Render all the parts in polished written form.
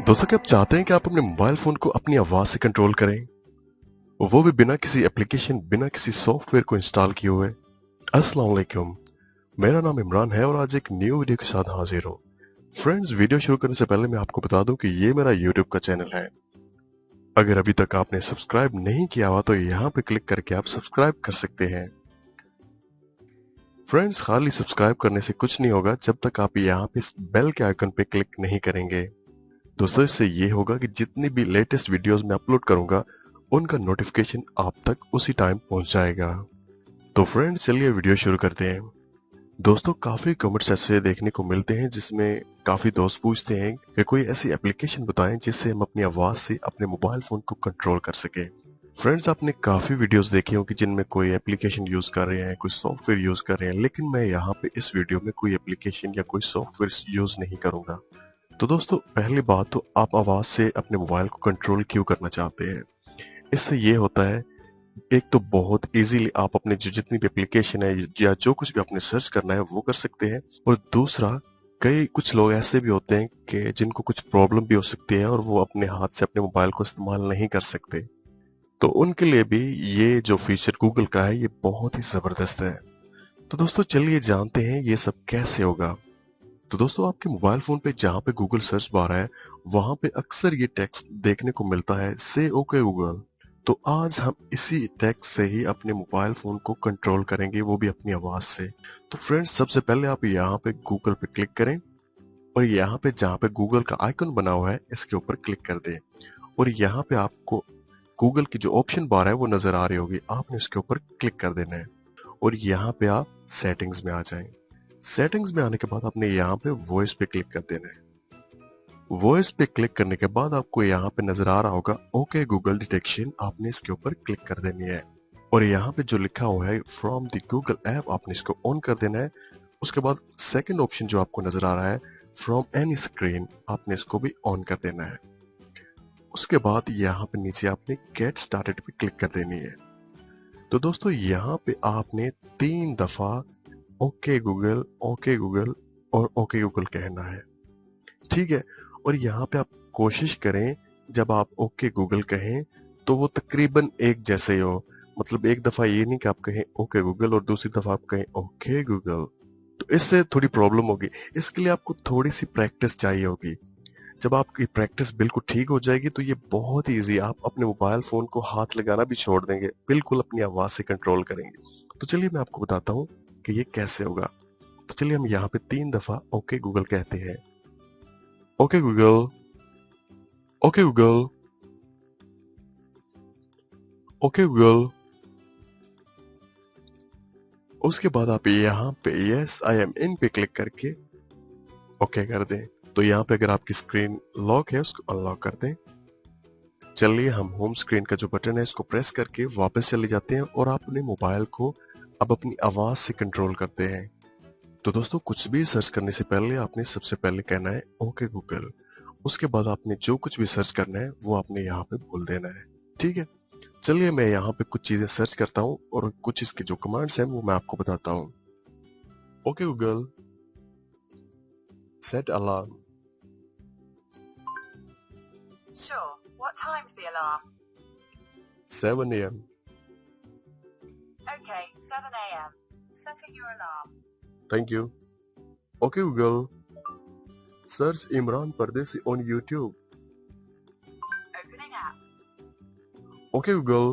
दोस्तों क्या आप चाहते हैं कि आप अपने मोबाइल फोन को अपनी आवाज से कंट्रोल करें, वो भी बिना किसी एप्लीकेशन, बिना किसी सॉफ्टवेयर को इंस्टॉल किए हुए। अस्सलाम वालेकुम, मेरा नाम इमरान है और आज एक न्यू वीडियो के साथ हाजिर हूँ। फ्रेंड्स, वीडियो शुरू करने से पहले मैं आपको बता दूं कि ये मेरा यूट्यूब का चैनल है। अगर अभी तक आपने सब्सक्राइब नहीं किया हुआ तो यहाँ पे क्लिक करके आप सब्सक्राइब कर सकते हैं। फ्रेंड्स, खाली सब्सक्राइब करने से कुछ नहीं होगा जब तक आप यहाँ पे इस बेल के आइकन पे क्लिक नहीं करेंगे। दोस्तों, इससे ये होगा कि जितनी भी लेटेस्ट वीडियोस मैं अपलोड करूंगा उनका नोटिफिकेशन आप तक उसी टाइम पहुंच जाएगा। तो फ्रेंड्स, चलिए वीडियो शुरू करते हैं। दोस्तों, काफी कमेंट्स ऐसे देखने को मिलते हैं जिसमें काफी दोस्त पूछते हैं कि कोई ऐसी एप्लीकेशन बताएं जिससे हम अपनी आवाज से अपने मोबाइल फोन को कंट्रोल कर सके। फ्रेंड्स, आपने काफी वीडियोस देखी होंगी जिनमें कोई एप्लीकेशन यूज कर रहे हैं, कोई सॉफ्टवेयर यूज कर रहे हैं, लेकिन मैं यहाँ पे इस वीडियो में कोई एप्लीकेशन या कोई सॉफ्टवेयर यूज नहीं करूंगा। तो दोस्तों, पहली बात तो आप आवाज से अपने मोबाइल को कंट्रोल क्यों करना चाहते हैं? इससे ये होता है, एक तो बहुत इजीली आप अपने जो जितनी भी एप्लीकेशन है या जो कुछ भी आपने सर्च करना है वो कर सकते हैं। और दूसरा, कई कुछ लोग ऐसे भी होते हैं कि जिनको कुछ प्रॉब्लम भी हो सकती है और वो अपने हाथ से अपने मोबाइल को इस्तेमाल नहीं कर सकते, तो उनके लिए भी ये जो फीचर गूगल का है ये बहुत ही जबरदस्त है। तो दोस्तों, चलिए जानते हैं ये सब कैसे होगा। तो दोस्तों, आपके मोबाइल फोन पे जहाँ पे गूगल सर्च बार है वहां पे अक्सर ये टेक्स्ट देखने को मिलता है, से ओके गूगल। तो आज हम इसी टेक्स्ट से ही अपने मोबाइल फोन को कंट्रोल करेंगे, वो भी अपनी आवाज से। तो फ्रेंड्स, सबसे पहले आप यहाँ पे गूगल पे क्लिक करें और यहाँ पे जहाँ पे गूगल का आइकन बना हुआ है इसके ऊपर क्लिक कर दें। और यहाँ पे आपको गूगल की जो ऑप्शन बार है वो नजर आ रही होगी, आपने उसके ऊपर क्लिक कर देना है और यहाँ पे आप सेटिंग्स में आ जाएं। सेटिंग्स में आने के बाद आपने यहाँ पे वॉइस पे क्लिक कर देना है। वॉइस पे क्लिक करने के बाद आपको यहाँ पे नजर आ रहा होगा ओके गूगल डिटेक्शन, आपने इसके ऊपर क्लिक कर देनी है। और यहाँ पे जो लिखा हुआ है फ्रॉम द गूगल ऐप, आपने इसको ऑन कर देना है। उसके बाद सेकंड ऑप्शन जो आपको नजर आ रहा है फ्रॉम एनी स्क्रीन, आपने इसको भी ऑन कर देना है। उसके बाद यहाँ पे नीचे आपने गेट स्टार्टेड पे क्लिक कर देनी है। तो दोस्तों, यहाँ पे आपने 3 दफा ओके गूगल और ओके गूगल कहना है, ठीक है। और यहाँ पे आप कोशिश करें जब आप ओके गूगल कहें तो वो तकरीबन एक जैसे ही हो। मतलब एक दफा ये नहीं कि आप कहें ओके गूगल और दूसरी दफा आप कहें ओके गूगल, तो इससे थोड़ी प्रॉब्लम होगी। इसके लिए आपको थोड़ी सी प्रैक्टिस चाहिए होगी। जब आपकी प्रैक्टिस बिल्कुल ठीक हो जाएगी तो ये बहुत ही ईजी, आप अपने मोबाइल फोन को हाथ लगाना भी छोड़ देंगे, बिल्कुल अपनी आवाज से कंट्रोल करेंगे। तो चलिए मैं आपको बताता हूँ कि ये कैसे होगा। तो चलिए हम यहाँ पे 3 दफा ओके गूगल कहते हैं। Okay Google, okay Google, okay Google. उसके बाद आप यहाँ पे यस आई एम इन पे क्लिक करके ओके कर दें। तो यहाँ पे अगर आपकी स्क्रीन लॉक है उसको अनलॉक कर दें। चलिए हम होम स्क्रीन का जो बटन है इसको प्रेस करके वापस चले जाते हैं और आप अपने मोबाइल को अब अपनी आवाज से कंट्रोल करते हैं। तो दोस्तों, कुछ भी सर्च करने से पहले आपने सबसे पहले कहना है ओके गूगल। उसके बाद आपने जो कुछ भी सर्च करना है वो आपने यहाँ पे बोल देना है, ठीक है। चलिए मैं यहाँ पे कुछ चीजें सर्च करता हूँ और कुछ इसके जो कमांड्स हैं वो मैं आपको बताता हूँ। Okay Google, set alarm. Sure. What time's the alarm? 7 AM। Okay, 7 a.m. Setting your alarm. Thank you. Okay Google, search Imran Pardesi on YouTube. Opening app. Okay Google,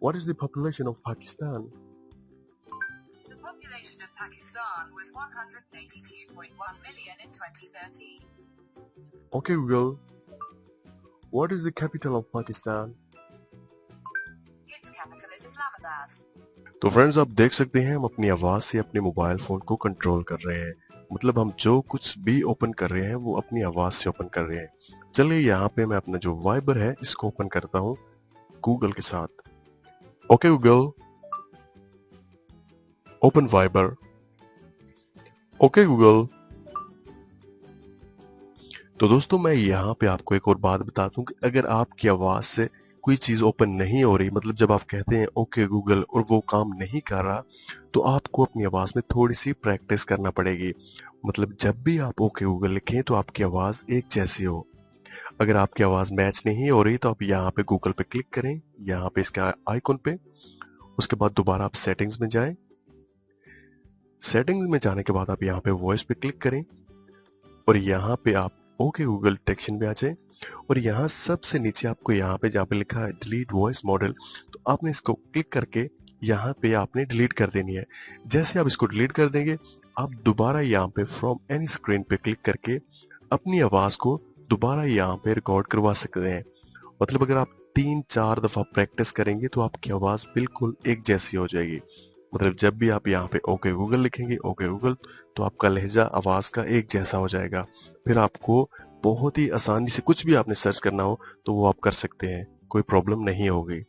what is the population of Pakistan? The population of Pakistan was 182.1 million in 2013. Okay Google, what is the capital of Pakistan? Its capital is Islamabad. तो friends, आप देख सकते हैं हम अपनी आवाज से अपने मोबाइल फोन को कंट्रोल कर रहे हैं। मतलब हम जो कुछ भी ओपन कर रहे हैं वो अपनी आवाज से ओपन कर रहे हैं। चलिए यहाँ पे मैं अपना जो वाइबर है इसको ओपन करता हूँ गूगल के साथ। Okay Google, open Viber. Okay Google. तो दोस्तों, मैं यहाँ पे आपको एक और बात बता दूं कि अगर आपकी आवाज से कोई चीज ओपन नहीं हो रही, मतलब जब आप कहते हैं ओके गूगल और वो काम नहीं कर रहा, तो आपको अपनी आवाज में थोड़ी सी प्रैक्टिस करना पड़ेगी। मतलब जब भी आप ओके गूगल लिखें तो आपकी आवाज एक जैसी हो। अगर आपकी आवाज मैच नहीं हो रही तो आप यहाँ पे गूगल पे क्लिक करें, यहाँ पे इसका आइकॉन पे। उसके बाद दोबारा आप सेटिंग्स में जाएं। सेटिंग्स में जाने के बाद आप यहाँ पे वॉइस पे क्लिक करें और यहाँ पे आप ओके गूगल डिटेक्शन में आ जाए और यहाँ सबसे नीचे आपको यहाँ पे जहाँ पे लिखा है डिलीट वॉइस मॉडल, तो आपने इसको क्लिक करके यहाँ पे आपने डिलीट कर देनी है। जैसे आप इसको डिलीट कर देंगे, आप दोबारा यहाँ पे फ्रॉम एनी स्क्रीन पे क्लिक करके अपनी आवाज को दोबारा यहाँ पे रिकॉर्ड करवा सकते हैं। मतलब अगर आप 3-4 दफा प्रैक्टिस करेंगे तो आपकी आवाज बिल्कुल एक जैसी हो जाएगी। मतलब जब भी आप यहाँ पे ओके गूगल लिखेंगे ओके गूगल, तो आपका लहजा आवाज का एक जैसा हो जाएगा। फिर आपको बहुत ही आसानी से कुछ भी आपने सर्च करना हो तो वो आप कर सकते हैं, कोई प्रॉब्लम नहीं होगी।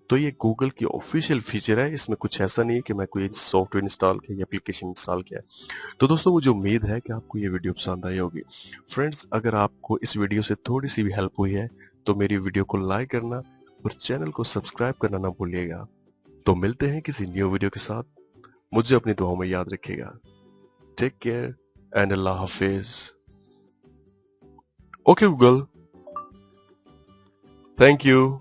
तो ये गूगल की ऑफिशियल फीचर है, इसमें कुछ ऐसा नहीं है कि मैं कोई सॉफ्टवेयर इंस्टॉल किया या एप्लीकेशन इंस्टॉल किया। तो दोस्तों मुझे उम्मीद है कि आपको ये वीडियो पसंद आई होगी। फ्रेंड्स, अगर आपको इस वीडियो से थोड़ी सी भी हेल्प हुई है तो मेरी वीडियो को लाइक करना और चैनल को सब्सक्राइब करना ना भूलिएगा। तो मिलते हैं किसी न्यू वीडियो के साथ। मुझे अपनी दुआओं में याद रखिएगा। टेक केयर एंड अल्लाह हाफिज। Okay Google, thank you.